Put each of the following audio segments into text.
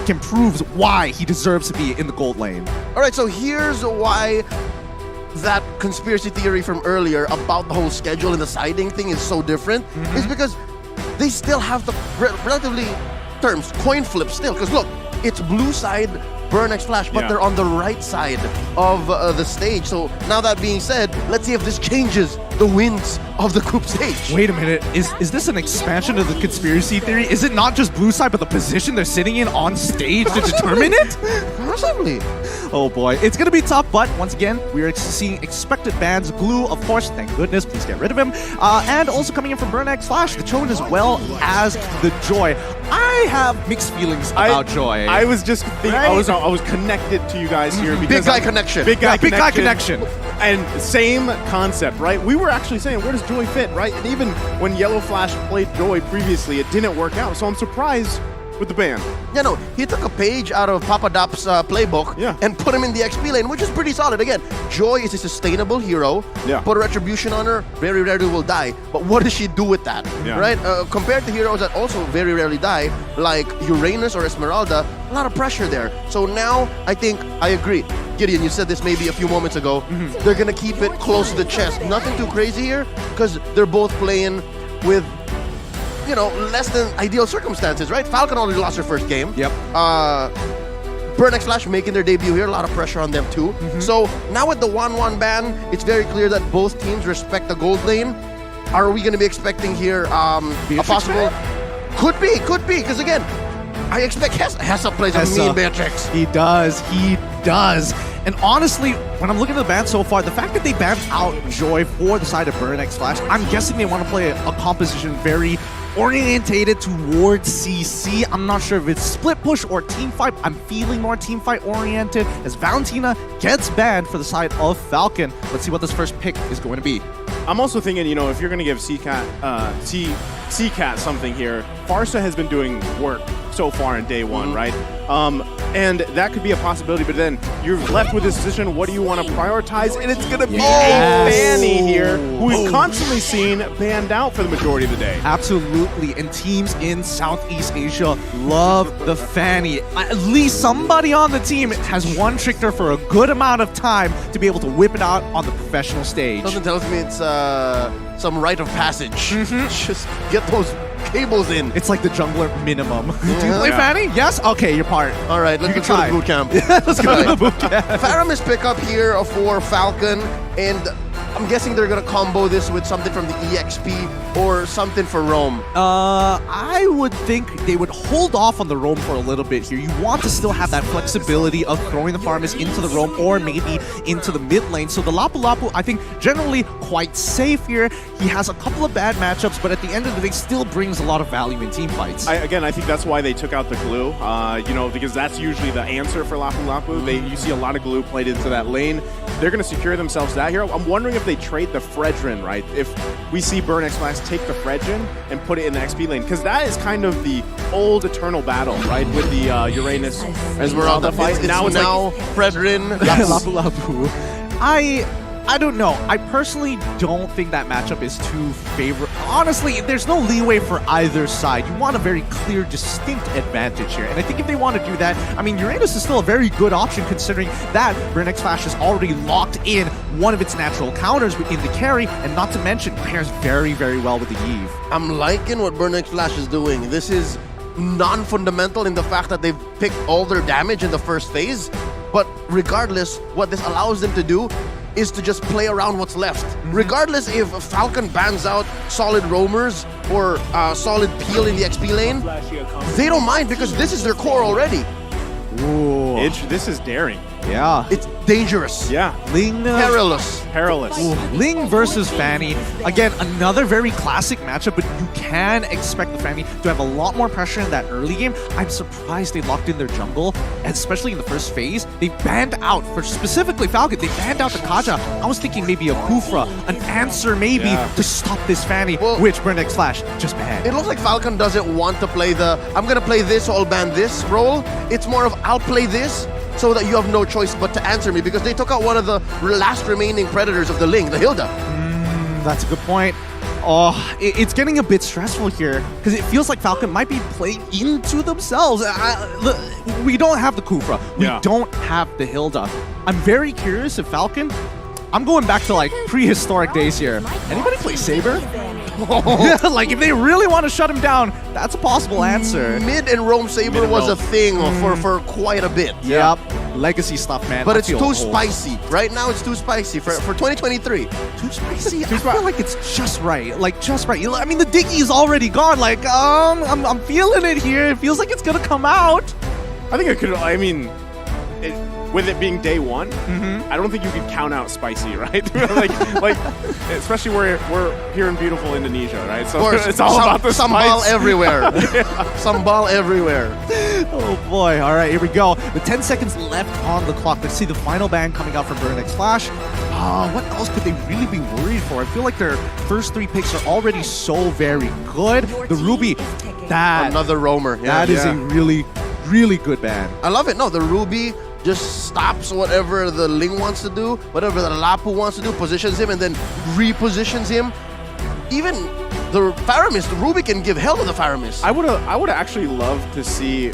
Falcon proves why he deserves to be in the gold lane. All right, so here's why that conspiracy theory from earlier about the whole schedule and the siding thing is so different. Is because they still have the relatively terms coin flip still. Because look, it's blue side Burn X Flash, but they're on the right side of the stage. So now that being said, let's see if this changes the wins of the group stage. Wait a minute, is this an expansion of the conspiracy theory? Is it not just blue side, but the position they're sitting in on stage to determine it? Possibly. Oh boy, it's gonna be tough, but once again, we are seeing expected bans. Glue, of course, thank goodness, please get rid of him. And also coming in from Burn X Flash, the Chone as well as the Joy. I have mixed feelings about Joy. I was just thinking, I was connected to you guys here because Big guy connection. Big guy connection. And same concept, right? We were actually saying, where does Joy fit, right? And even when Yellow Flash played Joy previously, it didn't work out. So I'm surprised with the ban. Yeah, no, he took a page out of Papa Dop's playbook and put him in the XP lane, which is pretty solid. Again, Joy is a sustainable hero. Put a Retribution on her, very rarely will die. But what does she do with that, right? Compared to heroes that also very rarely die, like Uranus or Esmeralda, a lot of pressure there. So now, I think, I agree. Gideon, you said this maybe a few moments ago. They're going to keep it close to the chest. Nothing too crazy here, because they're both playing with, you know, less than ideal circumstances, right? Falcon already lost their first game. Yep. Burn X Flash making their debut here, a lot of pressure on them too. So now with the 1-1 ban, it's very clear that both teams respect the gold lane. Are we going to be expecting here a possible... Could be, because again, I expect Hessa plays a mean Beatrix. He does. And honestly, when I'm looking at the ban so far, the fact that they banned out Joy for the side of Burn X Flash, I'm guessing they want to play a composition very orientated towards CC. I'm not sure if it's split push or team fight. I'm feeling more team fight oriented as Valentina gets banned for the side of Falcon. Let's see what this first pick is going to be. I'm also thinking, you know, if you're going to give CCAT something here, Farsa has been doing work so far in day one, right? And that could be a possibility, but then you're left with this decision, what do you want to prioritize? And it's going to be a Fanny here, who we've constantly seen banned out for the majority of the day. Absolutely, and teams in Southeast Asia love the Fanny. At least somebody on the team has one-tricked her for a good amount of time to be able to whip it out on the professional stage. Something tells me it's some rite of passage. Just get those cables in. It's like the jungler minimum. Do you play Fanny? Yes? Okay, your part. All right, let's go to the boot camp. Let's go to the boot camp. Faramis pick up here for Falcon, and I'm guessing they're going to combo this with something from the EXP or something for Roam. I would think they would hold off on the Roam for a little bit here. You want to still have that flexibility of throwing the Faramis into the Roam or maybe into the mid lane. So the Lapu Lapu, I think, generally quite safe here. He has a couple of bad matchups, but at the end of the day, still brings a lot of value in team fights. Again, I think that's why they took out the glue, you know, because that's usually the answer for Lapu Lapu. You see a lot of glue played into that lane. They're going to secure themselves that here. I'm wondering if they trade the Fredrin, right? If we see Burn X Flash take the Fredrin and put it in the XP lane, because that is kind of the old eternal battle, right? With the Uranus Esmeralda fight. Now Fredrin, Lapu Lapu. I don't know. I personally don't think that matchup is too favorable. Honestly, there's no leeway for either side. You want a very clear, distinct advantage here. And I think if they want to do that, I mean, Uranus is still a very good option considering that Burn X Flash has already locked in one of its natural counters in the carry, and not to mention, pairs very, very well with the Eve. I'm liking what Burn X Flash is doing. This is non-fundamental in the fact that they've picked all their damage in the first phase, but regardless, what this allows them to do is to just play around what's left. Regardless if Falcon bans out solid roamers or solid peel in the XP lane, they don't mind because this is their core already. Ooh. This is daring. Yeah. It's dangerous. Yeah. Ling. Perilous. Ooh. Ling versus Fanny. Again, another very classic matchup, but you can expect the Fanny to have a lot more pressure in that early game. I'm surprised they locked in their jungle, especially in the first phase. They banned out, for specifically Falcon, they banned out the Kaja. I was thinking maybe a Kufra, an answer maybe to stop this Fanny, which Burn X Flash just banned. It looks like Falcon doesn't want to play the, I'm going to play this, so I'll ban this role. It's more of, I'll play this, so that you have no choice but to answer me, because they took out one of the last remaining predators of the Ling, the Hilda. That's a good point. Oh, it's getting a bit stressful here because it feels like Falcon might be playing into themselves. We don't have the Kufra. We don't have the Hilda. I'm very curious if Falcon... I'm going back to like prehistoric days here. Anybody play Saber? Like if they really want to shut him down, that's a possible answer. Mid and Roam Saber was a thing for quite a bit. Yep. Legacy stuff, man. But it's too spicy. Right now it's too spicy for 2023. Too spicy? I feel like it's just right. Like just right. I mean the Diggy is already gone. Like I'm feeling it here. It feels like it's gonna come out. I think it could, I mean, with it being day one, I don't think you could count out spicy, right? like, especially we're here in beautiful Indonesia, right? So of course, it's all about the sambal spice. everywhere. Sambal everywhere. Oh boy! All right, here we go. With 10 seconds left on the clock, let's see the final ban coming out from Burnex Flash. What else could they really be worried for? I feel like their first 3 picks are already so very good. The Ruby, another roamer. That is a really, really good ban. I love it. No, the Ruby just stops whatever the Ling wants to do, whatever the Lapu wants to do, positions him and then repositions him. Even the Faramis, the Ruby can give hell to the Faramis. I would actually love to see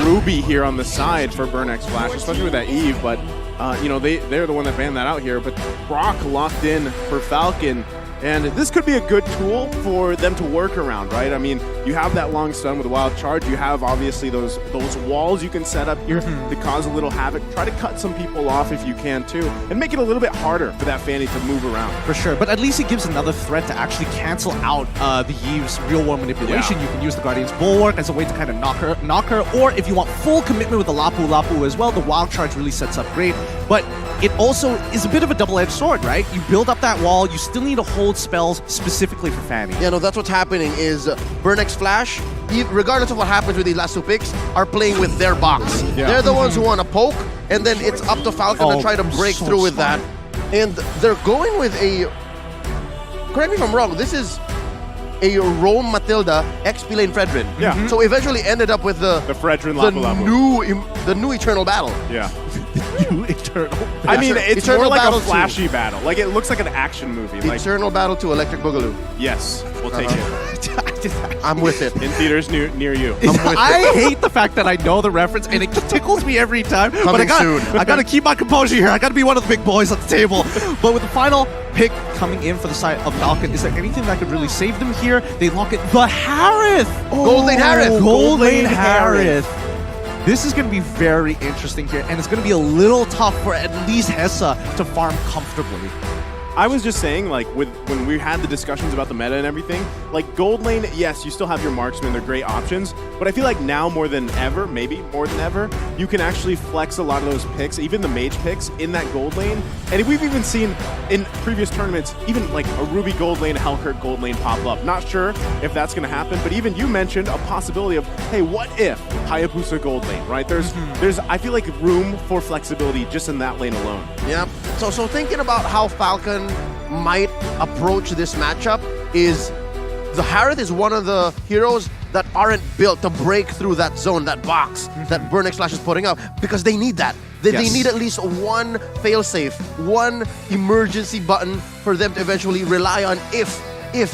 Ruby here on the side for Burnex Flash, especially with that Eve, but you know, they're the one that banned that out here. But Brock locked in for Falcon. And this could be a good tool for them to work around, right? I mean, you have that long stun with a wild charge. You have obviously those walls you can set up here to cause a little havoc. Try to cut some people off if you can too, and make it a little bit harder for that Fanny to move around. For sure, but at least it gives another threat to actually cancel out the Eve's real world manipulation. You can use the Guardian's Bulwark as a way to kind of knock her, or if you want full commitment with the Lapu as well, the wild charge really sets up great. But it also is a bit of a double-edged sword, right? You build up that wall, you still need to hold spells specifically for Fanny. Yeah, no, that's what's happening is Burnex Flash, regardless of what happens with these last 2 picks, are playing with their box. They're the ones who want to poke, and then it's up to Falcon to try to break through with that. And they're going with a... Correct me if I'm wrong, this is a Roam Matilda XP lane Fredrin. Yeah. So eventually ended up with the Fredrin Lapu. The new Eternal Battle. Yeah. New Eternal. I mean, it's Eternal more like Battle a flashy battle. Like it looks like an action movie. Like, Eternal Battle to Electric Boogaloo. yes, we'll take it. I'm with it. In theaters near you. I hate the fact that I know the reference and it tickles me every time. But I gotta keep my composure here. I gotta be one of the big boys at the table. But with the final pick coming in for the side of Falcon, is there anything that could really save them here? They lock it. The Harith! Gold Lane Harith! Gold Lane Harith! This is going to be very interesting here, and it's going to be a little tough for at least Hessa to farm comfortably. I was just saying, like, when we had the discussions about the meta and everything, like, Gold Lane, yes, you still have your marksmen, they're great options, but I feel like now more than ever, maybe more than ever, you can actually flex a lot of those picks, even the mage picks, in that Gold Lane. And we've even seen in previous tournaments, even like a Ruby Gold Lane, Hellkirk Gold Lane pop up. Not sure if that's going to happen, but even you mentioned a possibility of, hey, what if Hayabusa Gold Lane, right? There's I feel like room for flexibility just in that lane alone. Yep. So thinking about how Falcon might approach this matchup is the Harith is one of the heroes that aren't built to break through that zone, that box that Burnex Flash is putting up, because they need that. They need at least one failsafe, one emergency button for them to eventually rely on if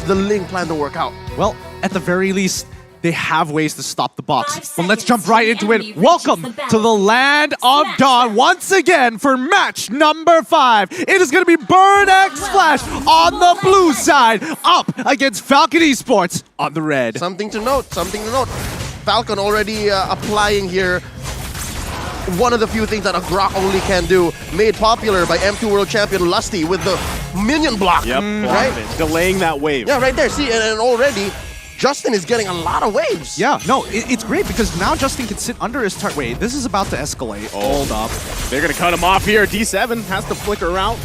the Ling plan to work out. Well, at the very least, they have ways to stop the box. But let's jump right into it. Welcome to the Land of Dawn once again for match number 5. It is going to be Burnex Flash on the blue side up against Falcon Esports on the red. Something to note. Falcon already applying here one of the few things that a Grok only can do, made popular by M2 World Champion Lusty with the minion block. Yep, right? Delaying that wave. Yeah, right there. See, and already Justin is getting a lot of waves. Yeah, no, it's great because now Justin can sit under his turret. Wait, this is about to escalate. Hold up. They're going to cut him off here. D7 has to flicker out.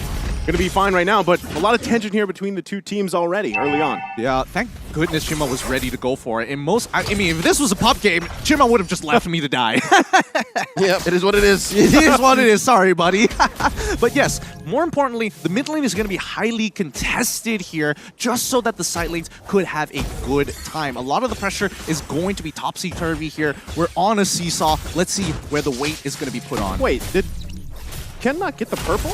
Going to be fine right now, but a lot of tension here between the two teams already early on. Yeah, thank goodness Chima was ready to go for it. I mean, if this was a pub game, Chima would have just left me to die. Yeah, it is what it is. It is what it is. Sorry, buddy. But yes, more importantly, the mid lane is going to be highly contested here, just so that the side lanes could have a good time. A lot of the pressure is going to be topsy-turvy here. We're on a seesaw. Let's see where the weight is going to be put on. Wait, did Ken not get the purple?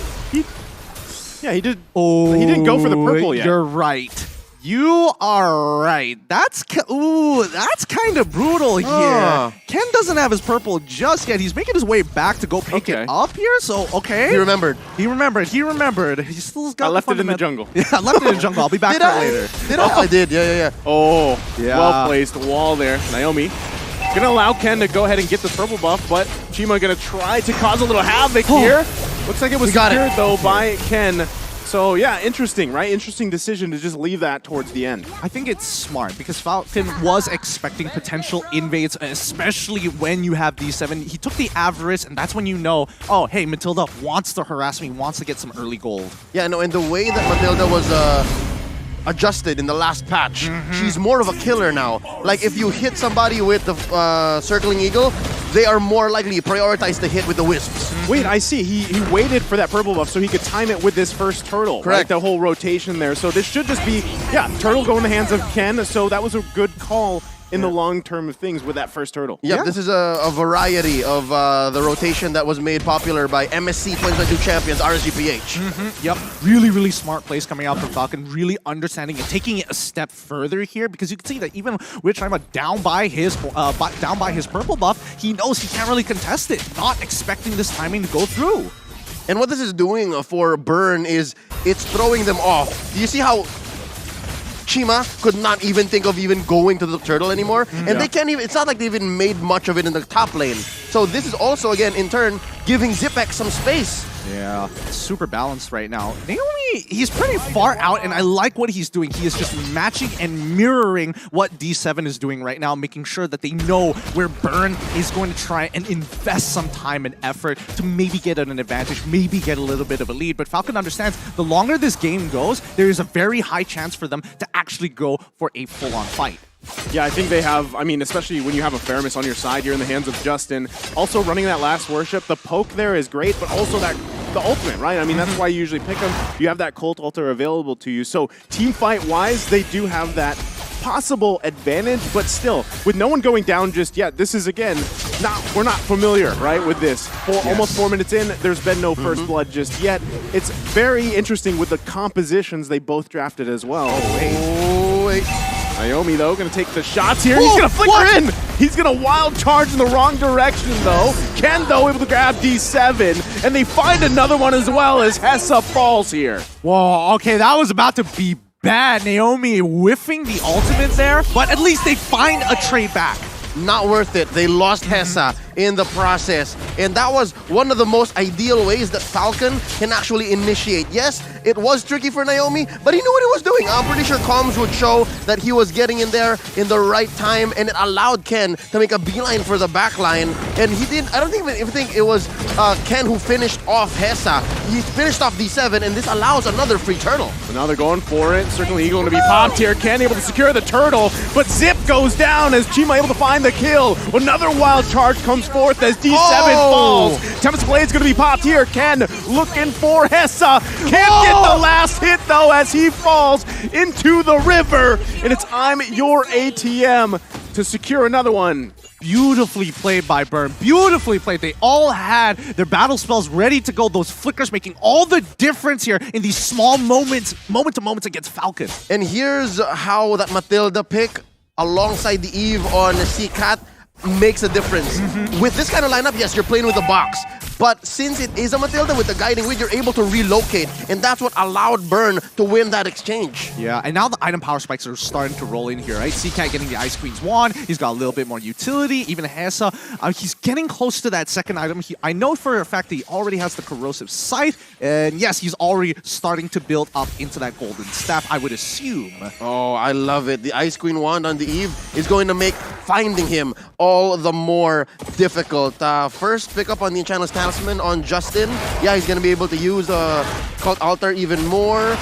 Yeah, he did. Oh, he didn't go for the purple yet. You're right. You are right. That's kind of brutal here. Ken doesn't have his purple just yet. He's making his way back to go pick it up here. So He remembered. He remembered. He still got. I left it in the jungle. Yeah, I left it in the jungle. I'll be back for it later. Did I? I did. Yeah. Oh, well placed wall there. Naomi gonna allow Ken to go ahead and get this purple buff, but Chima gonna try to cause a little havoc here. Looks like it was secured though by Ken. So yeah, interesting, right? Interesting decision to just leave that towards the end. I think it's smart because Falcon was expecting potential invades, especially when you have D7. He took the Avarice, and that's when you know, oh, hey, Matilda wants to harass me, wants to get some early gold. Yeah, no, and the way that Matilda was adjusted in the last patch, she's more of a killer now. Like, if you hit somebody with the Circling Eagle, they are more likely to prioritize the hit with the Wisps. Wait, I see. He waited for that purple buff so he could time it with this first turtle. Correct. Right? The whole rotation there. So this should just be, turtle go in the hands of Ken. So that was a good call in the long term of things with that first turtle. Yep, this is a variety of the rotation that was made popular by MSC 2022 champions RSGPH. Yep, really smart plays coming out from Falcon, really understanding and taking it a step further here, because you can see that even with Chima down by his purple buff, he knows he can't really contest it, not expecting this timing to go through. And what this is doing for Burn is it's throwing them off. Do you see how Chima could not even think of even going to the turtle anymore? And they can't even, it's not like they even made much of it in the top lane. So this is also, again, in turn, giving Zipek some space. Yeah, super balanced right now. Naomi, he's pretty far out, and I like what he's doing. He is just matching and mirroring what D7 is doing right now, making sure that they know where Burn is going to try and invest some time and effort to maybe get an advantage, maybe get a little bit of a lead. But Falcon understands the longer this game goes, there is a very high chance for them to actually go for a full-on fight. Yeah, I think they have, I mean, especially when you have a Faramis on your side, you're in the hands of Justin. Also running that last worship, the poke there is great, but also the ultimate, right? I mean, that's why you usually pick them. You have that Cult Altar available to you. So team fight-wise, they do have that possible advantage, but still, with no one going down just yet, this is, again, we're not familiar, right, with this. Almost 4 minutes in, there's been no first blood just yet. It's very interesting with the compositions they both drafted as well. Oh, wait. Naomi, though, going to take the shots here. He's going to flicker in. He's going to wild charge in the wrong direction, though. Ken, though, able to grab D7, and they find another one as well as Hessa falls here. Whoa, okay, that was about to be bad. Naomi whiffing the ultimate there, but at least they find a trade back. Not worth it. They lost Hessa in the process. And that was one of the most ideal ways that Falcon can actually initiate. Yes, it was tricky for Naomi, but he knew what he was doing. I'm pretty sure comms would show that he was getting in there in the right time, and it allowed Ken to make a beeline for the backline. And he didn't, I don't even think it was Ken who finished off Hessa. He finished off D7, and this allows another free turtle. So now they're going for it. Circling Eagle going to be popped here. Ken able to secure the turtle, but Zip goes down as Chima able to find the kill. Another wild charge comes forth as D7 falls. Tempest Blade's going to be popped here. Ken looking for Hessa. Can't get the last hit, though, as he falls into the river. And it's I'm your ATM to secure another one. Beautifully played by Burn. Beautifully played. They all had their battle spells ready to go. Those flickers making all the difference here in these small moments, moment to moments against Falcon. And here's how that Matilda pick alongside the Eve on C-Cat makes a difference. With this kind of lineup, yes, you're playing with a box. But since it is a Matilda with the guiding wheel, you're able to relocate. And that's what allowed Burn to win that exchange. Yeah, and now the item power spikes are starting to roll in here, right? C-Cat getting the Ice Queen's wand. He's got a little bit more utility. Even Hessa, he's getting close to that second item. I know for a fact that he already has the Corrosive Scythe. And yes, he's already starting to build up into that Golden Staff, I would assume. Oh, I love it. The Ice Queen wand on the Eve is going to make finding him all the more difficult. First, pick up on the Enchantress Talisman on Justin. Yeah, he's going to be able to use Cult Altar even more.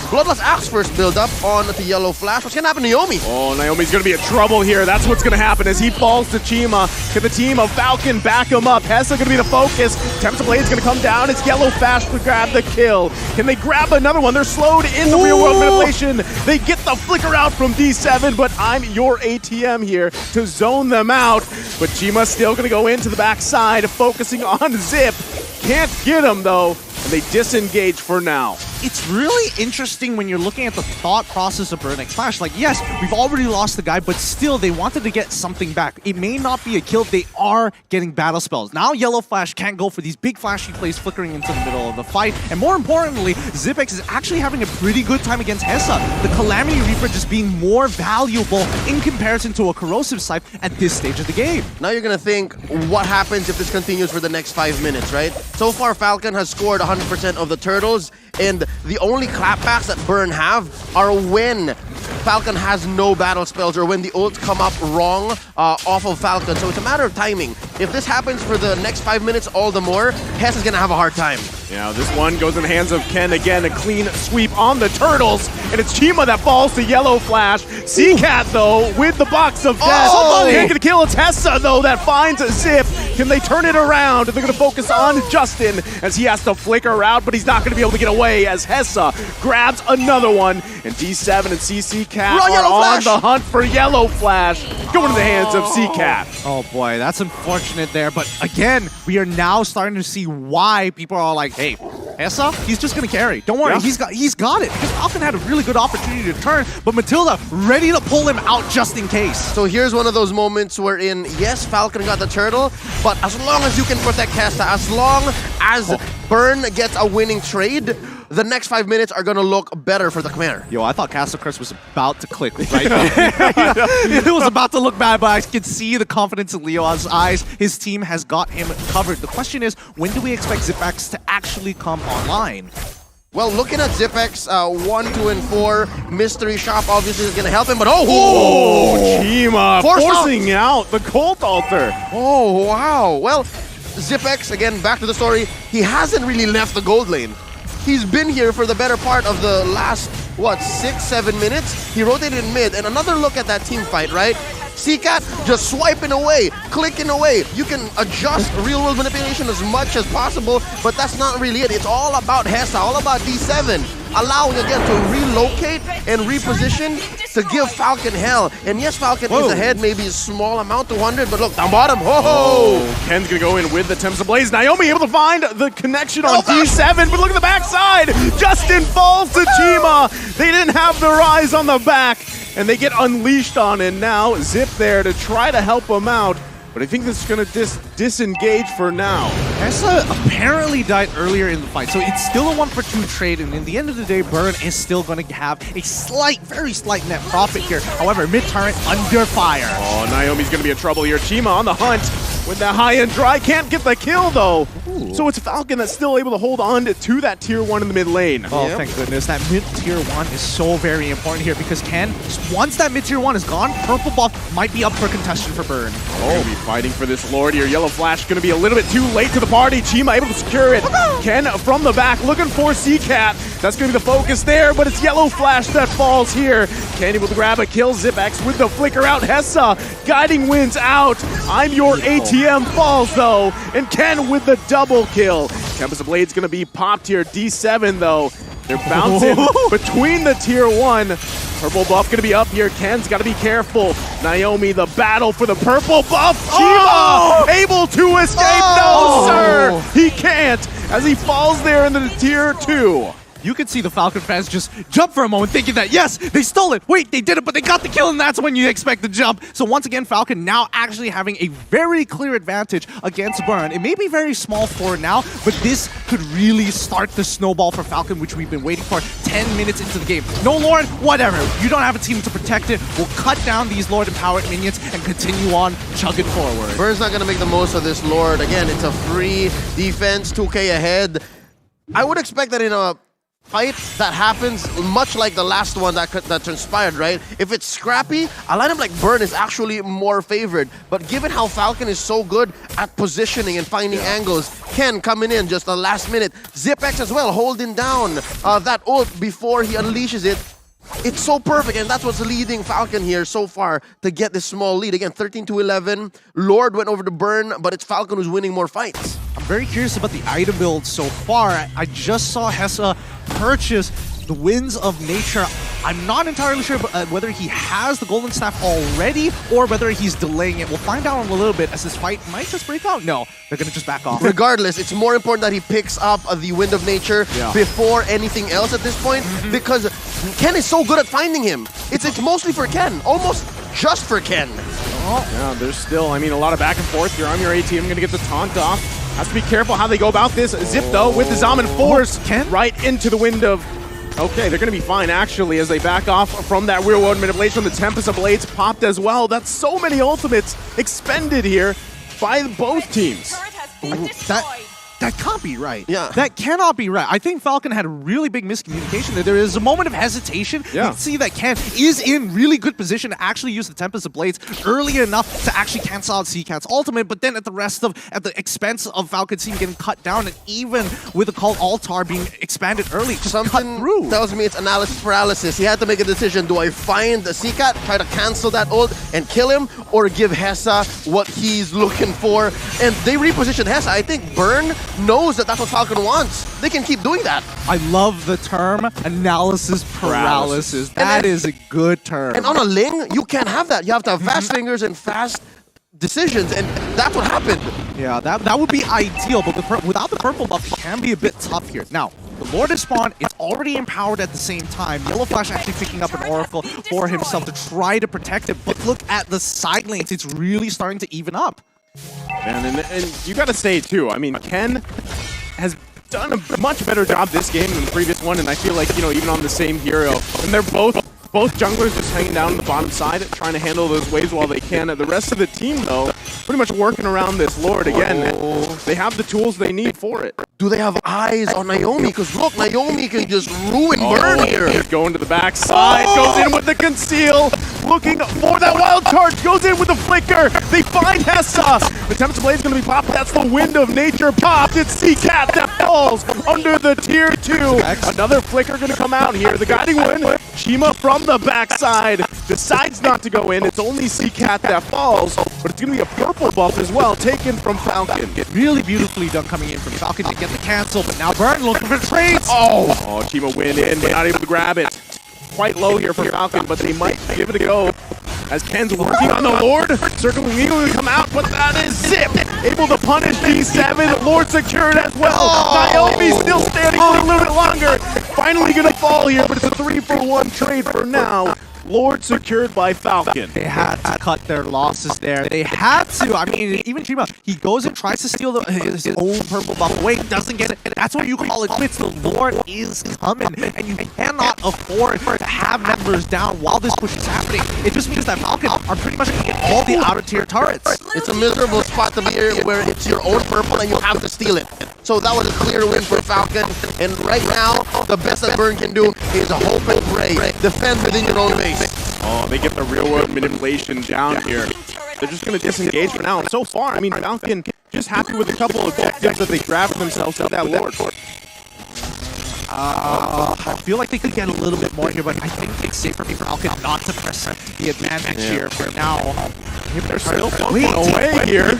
Bloodlust Axe first build up on the Yellow Flash. What's going to happen to Naomi? Oh, Naomi's going to be in trouble here. That's what's going to happen as he falls to Chima. Can the team of Falcon back him up? Hessa going to be the focus. Tempest Blade's going to come down. It's Yellow Flash to grab the kill. Can they grab another one? They're slowed in the real world manipulation. They get the flicker out from D7, but I'm your ATM here to zone them out. But Chima's still going to go into the backside, focusing on Zip. Can't get him, though, and they disengage for now. it's really interesting when you're looking at the thought process of Burn X Flash. Like, yes, we've already lost the guy, but still, they wanted to get something back. It may not be a kill. They are getting battle spells. Now, Yellow Flash can't go for these big flashy plays flickering into the middle of the fight. And more importantly, ZipX is actually having a pretty good time against Hessa. The Calamity Reaper just being more valuable in comparison to a Corrosive Scythe at this stage of the game. Now you're going to think, what happens if this continues for the next 5 minutes, right? So far, Falcon has scored 100% of the turtles, and the only clapbacks that Burn have are when Falcon has no battle spells or when the ults come up wrong off of Falcon. So it's a matter of timing. If this happens for the next 5 minutes, all the more, Hess is going to have a hard time. Yeah, this one goes in the hands of Ken again, a clean sweep on the turtles, and it's Chima that falls to Yellow Flash. C-Cat, though, with the box of death. Can't get a kill. It's Hessa, though, that finds Zip. Can they turn it around? They're going to focus on Justin as he has to flicker out, but he's not going to be able to get away as Hessa grabs another one, and D7 and CC-Cat are on the hunt for Yellow Flash, going to the hands of C-Cat. Oh boy, that's unfortunate there, but again, we are now starting to see why people are like, hey, Hessa, he's just gonna carry. Don't worry, he's got it. Because Falcon had a really good opportunity to turn, but Matilda ready to pull him out just in case. So here's one of those moments wherein, yes, Falcon got the turtle, but as long as you can protect Hessa, as long as Burn gets a winning trade, the next 5 minutes are going to look better for the Khmer. Yo, I thought Castle Crest was about to click right now. It was about to look bad, but I could see the confidence in Leo's eyes. His team has got him covered. The question is, when do we expect ZipX to actually come online? Well, looking at ZipX, 1, 2, and 4, Mystery Shop obviously is going to help him, but oh! Chima forcing out the Cult Altar. Oh, wow. Well, ZipX, again, back to the story, he hasn't really left the gold lane. He's been here for the better part of the last, what, 6-7 minutes? He rotated in mid, and another look at that team fight, right? C-Cat just swiping away, clicking away. You can adjust real-world manipulation as much as possible, but that's not really it. It's all about Hessa, all about D7, allowing again to relocate and reposition to give Falcon hell. And yes, Falcon is ahead, maybe a small amount, 200, but look, down bottom, Ken's gonna go in with the Temps of Blaze. Naomi able to find the connection on D7, but look at the backside. Justin falls to Chima. They didn't have their eyes on the back, and they get unleashed on, and now Zip there to try to help him out. But I think this is going to disengage for now. Hessa apparently died earlier in the fight, so it's still a 1-for-2 trade, and in the end of the day, Burn is still going to have a slight, very slight net profit here. However, mid-turret under fire. Oh, Naomi's going to be in trouble here. Chima on the hunt with the high-end dry. Can't get the kill, though. Ooh. So it's Falcon that's still able to hold on to that tier 1 in the mid lane. Oh, thank goodness. That mid-tier 1 is so very important here because Ken, once that mid-tier 1 is gone, purple buff might be up for contention for Burn. Oh, fighting for this Lord here. Yellow Flash going to be a little bit too late to the party. Chima able to secure it. Ken from the back looking for C-Cat. That's going to be the focus there, but it's Yellow Flash that falls here. Ken able to grab a kill. ZipX with the flicker out. Hessa guiding wins out. I'm your ATM falls though, and Ken with the double kill. Tempest of Blade's going to be popped here. D7 though. They're bouncing between the tier 1. Purple buff going to be up here. Ken's got to be careful. Naomi, the battle for the purple buff. Chima able to escape. No, sir. He can't as he falls there into the tier 2. You could see the Falcon fans just jump for a moment thinking that, yes, they stole it. Wait, they did it, but they got the kill, and that's when you expect the jump. So once again, Falcon now actually having a very clear advantage against Burn. It may be very small for now, but this could really start the snowball for Falcon, which we've been waiting for 10 minutes into the game. No Lord, whatever. You don't have a team to protect it. We'll cut down these Lord-empowered minions and continue on chugging forward. Burn's not going to make the most of this Lord. Again, it's a free defense, 2K ahead. I would expect that in a fight that happens much like the last one that transpired, right? If it's scrappy, a lineup like Burn is actually more favored. But given how Falcon is so good at positioning and finding angles, Ken coming in just the last minute, ZipX as well holding down that ult before he unleashes it. It's so perfect, and that's what's leading Falcon here so far to get this small lead. Again, 13-11. Lord went over to Burn, but it's Falcon who's winning more fights. I'm very curious about the item build so far. I just saw Hessa purchase the Winds of Nature I'm not entirely sure whether he has the Golden Staff already or whether he's delaying it. We'll find out in a little bit as this fight might just break out. No, they're going to just back off. Regardless, it's more important that he picks up the Wind of Nature before anything else at this point, because Ken is so good at finding him. It's mostly for Ken, almost just for Ken. Yeah, there's still, I mean, a lot of back and forth here. I'm your ATM, going to get the taunt off. Has to be careful how they go about this. Zip, though, with the Zaman Force right into the Wind of... Okay, they're going to be fine, actually, as they back off from that real-world manipulation. The Tempest of Blades popped as well. That's so many ultimates expended here by both teams. That can't be right. Yeah. That cannot be right. I think Falcon had a really big miscommunication there. There is a moment of hesitation. Yeah. You can see that Ken is in really good position to actually use the Tempest of Blades early enough to actually cancel out CCat's ultimate, but then at the expense of Falcon's team getting cut down, and even with the Cult Altar being expanded early, just cut through. Tells me it's analysis paralysis. He had to make a decision. Do I find the CCat, try to cancel that ult and kill him, or give Hessa what he's looking for? And they repositioned Hessa. I think Burn knows that that's what Falcon wants. They can keep doing that. I love the term analysis paralysis. That is a good term. And on a Ling, you can't have that. You have to have fast fingers and fast decisions, and that's what happened. Yeah, that would be ideal, but without the purple buff, it can be a bit tough here. Now, the Lord is spawned, it's already empowered at the same time. Yellow Flash actually picking up an Oracle for himself to try to protect it, but look at the side lanes. It's really starting to even up. And you got to say, too, I mean, Ken has done a much better job this game than the previous one, and I feel like, you know, even on the same hero, and they're both junglers just hanging down on the bottom side, trying to handle those waves while they can. The rest of the team, though, pretty much working around this Lord. Again, they have the tools they need for it. Do they have eyes on Naomi? Because look, Naomi can just ruin Burn here. He's going to the backside, goes in with the conceal, looking for that wild charge, goes in with the flicker. They find Hessa. The Tempest Blade is going to be popped. That's the Wind of Nature popped. It's CCat that falls under the tier 2. Another flicker going to come out here. The guiding wind, Chima from the backside decides not to go in. It's only CCat that falls, but it's going to be a purple buff as well, taken from Falcon. Really beautifully done coming in from Falcon to get the cancel, but now Burn looking for trades. Oh, Chima went in, but not able to grab it. Quite low here for Falcon, but they might give it a go. As Ken's working on the Lord, circling eagerly to come out, but that is Zip! Able to punish D7, Lord secured as well. Naomi still standing for a little bit longer. Finally gonna fall here, but it's a 3-for-1 trade for now. Lord secured by Falcon. They had to cut their losses there. They had to. I mean, even Chima, he goes and tries to steal his own purple buff away, doesn't get it. That's what you call it quits. The Lord is coming, and you cannot afford to have members down while this push is happening. It just means that Falcon are pretty much going to get all the outer tier turrets. It's a miserable spot to be here where it's your own purple and you have to steal it. So that was a clear win for Falcon, and right now, the best that Burn can do is hope and pray. Defend within your own base. Oh, they get the real-world manipulation down here. They're just going to disengage for now. And so far, I mean, Falcon just happy with a couple of objectives that they grabbed for themselves with that Lord. I feel like they could get a little bit more here, but I think it's safe for Falcon not to press the advantage here for now. If they're still fucking away here.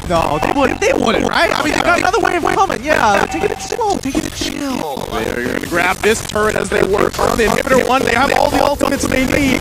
No, they wouldn't, right? I mean, they got another wave coming. Yeah, take it slow, take it chill. They're going to grab this turret as they work on the inhibitor one. They have all the ultimates they need.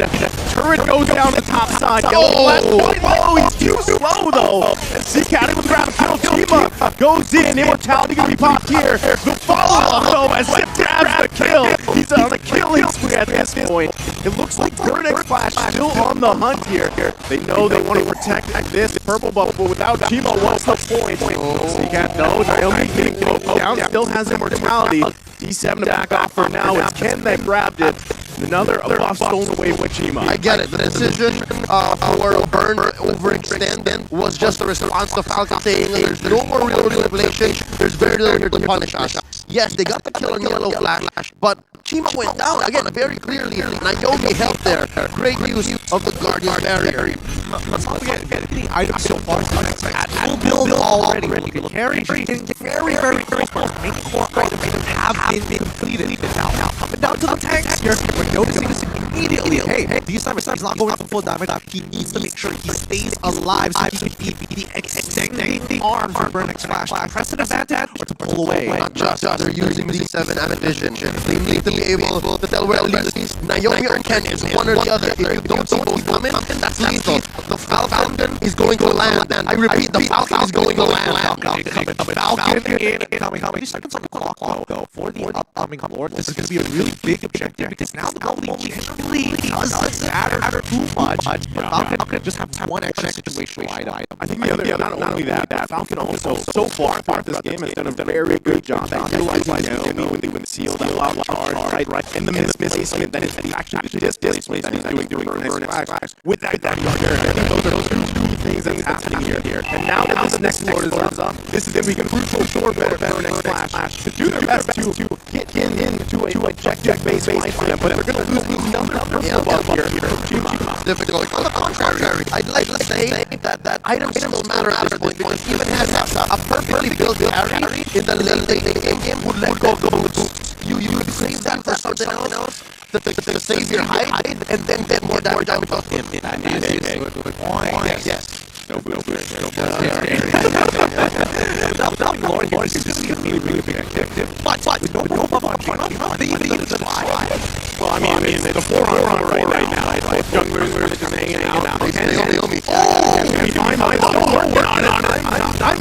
Turret goes down the top side. Oh, he's too slow, though. And CCat able to grab a kill. Chima goes in. Immortality going to be popped here. The follow-up, though, as Zip grabs the kill. He's on the killing spree at this point. It looks like Burn X Flash still on the hunt here. They know they want to protect this purple buff, but without Chima, what's the point? CCat knows. Naomi getting down, still has immortality. D7 to back off for now. It's Ken that grabbed it. Another buff stolen away with Chima. I get it. The decision for Burn overextend was just a response to Falcon saying there's no more real manipulation. There's very little here to punish us. Yes, they got the kill on Yellow Flash, but Chima went down again very clearly. Naomi helped there. Great use of the Guardian Barrier. Let's not forget, the items so far at full build already. You can carry in very, very close. Main core items have been completed. Now, coming down to the tanks here, we're noticing this immediately. Hey, D7 is not going for full damage. He needs to make sure he stays alive so he can be extending arms or burn X flash to press an advantage or to pull away. Not just, they're using D7 and vision. They need to be able to tell where at least Naomi or Ken is one or the other. If you don't see both coming, that's lethal. The Falcon is going to land. I repeat, the Falcon is going to land. Falcon incoming. Seconds on the clock though for the upcoming Lord. This is going to be a really big objective because now the goalie generally doesn't matter too much. Falcon just have one extra situation item. I think the other, not only that, Falcon also, so far this game has done a very good job at utilizing Naomi when they win the seal out charge, right, and the misplacement that is actually the displacement that he's doing burn X with that yard. I think those are two things that's happening here. And now that this next Lord is up, this is if we can crucial short better X flash to do their best to get into a objective-based fight for them, but they're going to lose another buff here. It's difficult. On the contrary, I'd like to say that items still matter at this point because even has a perfectly built carry in the late game would let go of the boots. You would save that for something else to save your height and then get more damage off him. That is a good point. Yes. No boost. Lord is really big objective. But with no buff on China, they even survive. Well, I mean, the forearm right now. Both junglers are just hanging out. I'm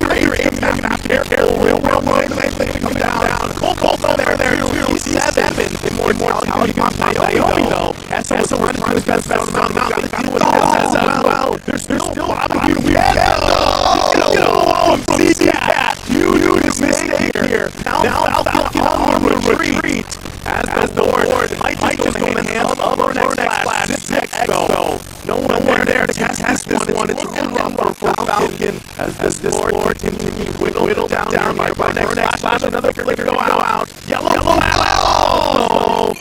ready to be careful. Real come down. Cold there. He's 7 in mortality. Naomi though. Esso was running for his best on the mountain. Got to deal with this as well. There's still a lot of you. You do this mistake here. Now Falcon on retreat. As the Lord might just go in the hands of our next class. This next go. No one there to test this one. It's a run for Falcon as this Lord continues whittle down by next class. Another flicker go out. Yellow out.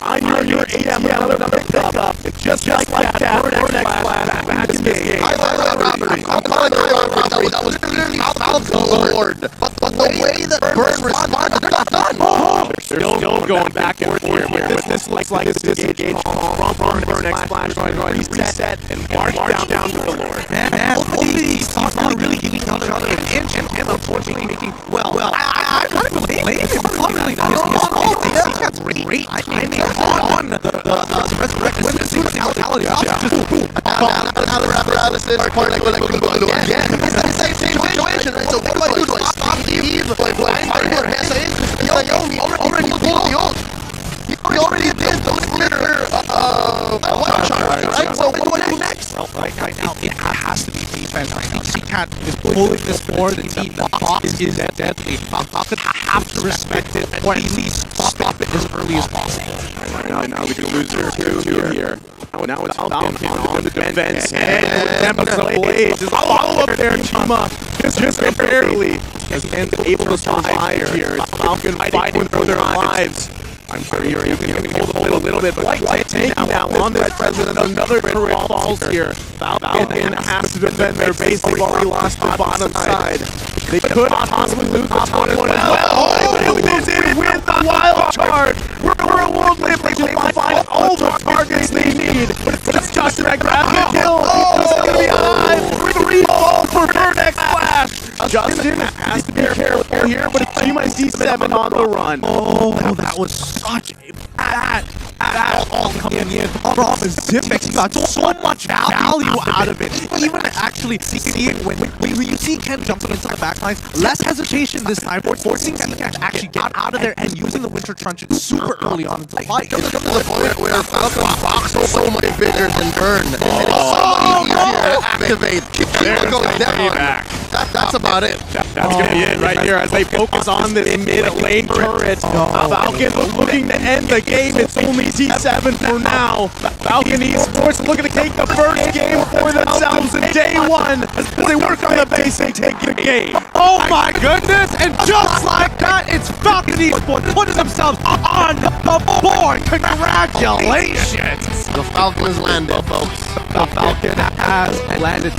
I know you're ATM. Another picked up. It's just like that. Our next class back in this game. I'm calling robbery. That was literally Falcon's Lord. But the way that Burn responded, they're not done. They're still going back and forth here. This looks like this disengage from Burn X Flash, reset, and march down to the Lord. Both of these teams are really giving each other an inch and unfortunately making, I kind of blame him for really nice. That's great. I mean, on the resurrection, as soon as the mortality just boom. Paralysis, again. It's the same situation, right? So what do I do? Do I stop Eve? Do I blind her hands in? Naomi already pulled the ult. He already did those glitter one charge, right? So what do I do next? Well, right now, it has to be defense right now. She can't just pulling this forward. The team box is deadly. Falcon have to respect it or at least stop it as early as possible. Now we can lose her too here. Now it's Falcon on the defense and Tempest Blades is all up there. Chima just barely and able to survive here. It's Falcon fighting for their lives. I'm sure you can hold a little bit, but like taking that on this president, another turret falls here. Falcon has to defend their base. They've already lost the bottom side. They could possibly lose the top one as well. This is with the wild charge. We're a world limit. They can find all the targets they need. But it's just that grab the kill. This is going to be a high 3-0 for Burn X Flash. Justin has to be careful here, but it's G-7 on the run. Oh, that was such a bad all coming in from Zipex. You got so much value out of it. Even actually seeing when you see Ken jumping into the backlines, less hesitation this time, forcing Ken to actually get out of there and using the Winter Truncheon super early on into the fight. It's to the point where Falcon's box is so much bigger than Burn. And it's so much easier to activate. Keep going down. That's about it. That's going to be it right here as they focus on this mid-lane turret. Falcon looking to end the game. It's only T7 for now. Falcon Esports looking to take the first game for themselves in day one as they work on the base and take the game. Oh my goodness! And just like that, it's Falcon Esports putting themselves on the board. Congratulations! The Falcon has landed, folks. The Falcon has landed.